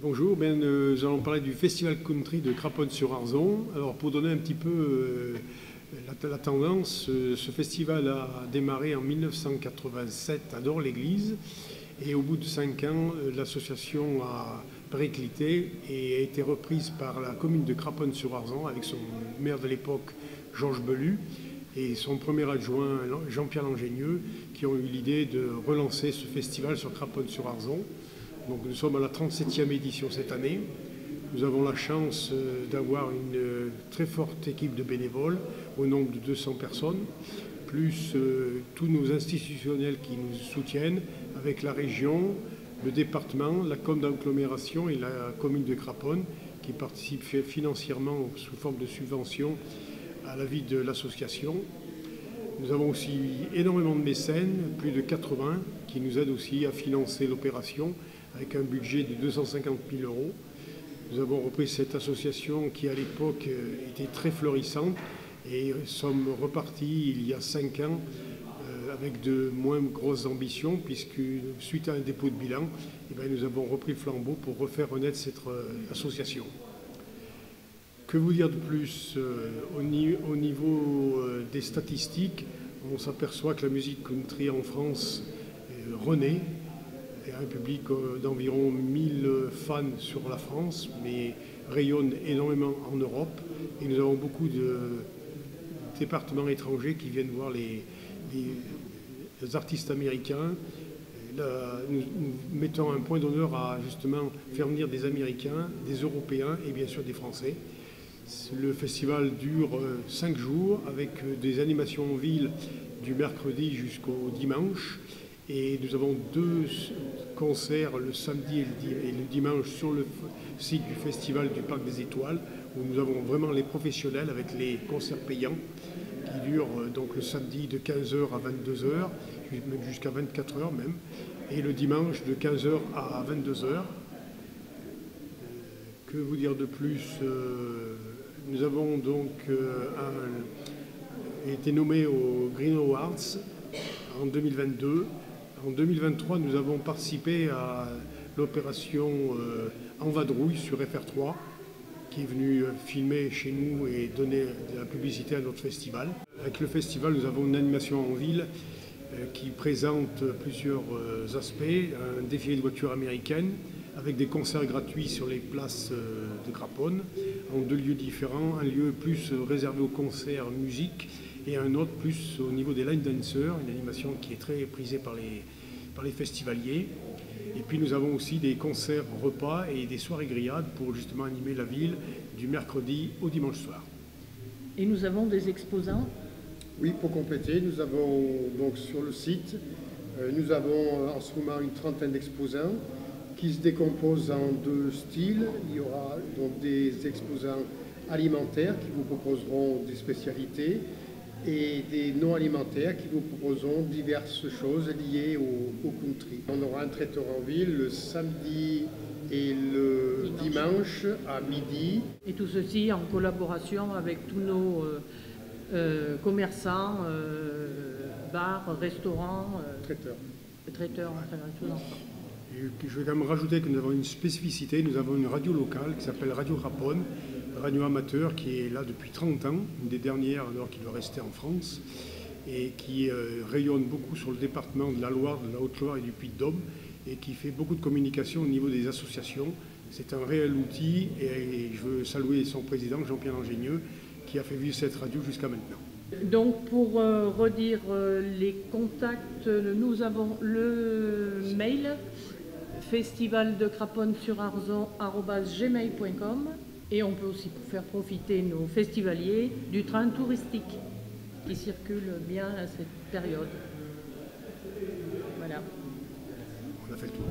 Bonjour, nous allons parler du Festival Country de Craponne-sur-Arzon. Alors pour donner un petit peu la tendance, ce festival a démarré en 1987 à Dore-l'Église et au bout de 5 ans, l'association a périclité et a été reprise par la commune de Craponne-sur-Arzon avec son maire de l'époque, Georges Belu, et son premier adjoint, Jean-Pierre Langenieux, qui ont eu l'idée de relancer ce festival sur Craponne-sur-Arzon. Donc nous sommes à la 37e édition cette année. Nous avons la chance d'avoir une très forte équipe de bénévoles au nombre de 200 personnes, plus tous nos institutionnels qui nous soutiennent, avec la région, le département, la com d'agglomération et la commune de Craponne qui participent financièrement sous forme de subvention à la vie de l'association. Nous avons aussi énormément de mécènes, plus de 80, qui nous aident aussi à financer l'opération avec un budget de 250 000 €. Nous avons repris cette association qui à l'époque était très florissante et sommes repartis il y a 5 ans avec de moins grosses ambitions puisque suite à un dépôt de bilan, nous avons repris le flambeau pour refaire renaître cette association. Que vous dire de plus au niveau des statistiques, on s'aperçoit que la musique country en France renaît. Il y a un public d'environ 1000 fans sur la France, mais rayonne énormément en Europe. Et nous avons beaucoup de départements étrangers qui viennent voir les artistes américains. Là, nous mettons un point d'honneur à justement faire venir des Américains, des Européens et bien sûr des Français. Le festival dure 5 jours avec des animations en ville du mercredi jusqu'au dimanche. Et nous avons 2 concerts le samedi et le dimanche sur le site du Festival du Parc des Étoiles, où nous avons vraiment les professionnels avec les concerts payants qui durent donc le samedi de 15 h à 22 h, jusqu'à 24 h même, et le dimanche de 15 h à 22 h. Que vous dire de plus? Nous avons donc été nommés aux Green Awards en 2022. En 2023, nous avons participé à l'opération En Vadrouille sur FR3, qui est venue filmer chez nous et donner de la publicité à notre festival. Avec le festival, nous avons une animation en ville qui présente plusieurs aspects. Un défilé de voitures américaines, avec des concerts gratuits sur les places de Craponne, en 2 lieux différents. Un lieu plus réservé aux concerts musique et un autre plus au niveau des line dancers, une animation qui est très prisée par les festivaliers. Et puis nous avons aussi des concerts repas et des soirées grillades pour justement animer la ville du mercredi au dimanche soir. Et nous avons des exposants? Oui, pour compléter, nous avons donc sur le site, nous avons en ce moment une trentaine d'exposants qui se décomposent en 2 styles. Il y aura donc des exposants alimentaires qui vous proposeront des spécialités et des non alimentaires qui vous proposeront diverses choses liées au country. On aura un traiteur en ville le samedi et le dimanche à midi. Et tout ceci en collaboration avec tous nos commerçants, bars, restaurants, traiteurs, enfin tout ensemble. Je vais quand même rajouter que nous avons une spécificité. Nous avons une radio locale qui s'appelle Radio Craponne, radio amateur qui est là depuis 30 ans, une des dernières alors qu'il doit rester en France, et qui rayonne beaucoup sur le département de la Loire, de la Haute-Loire et du Puy-de-Dôme, et qui fait beaucoup de communication au niveau des associations. C'est un réel outil et je veux saluer son président, Jean-Pierre Langenieux, qui a fait vivre cette radio jusqu'à maintenant. Donc pour redire les contacts, nous avons le mail festivaldecraponne-sur-arzon@gmail.com et on peut aussi faire profiter nos festivaliers du train touristique qui circule bien à cette période. Voilà. On a fait le tour.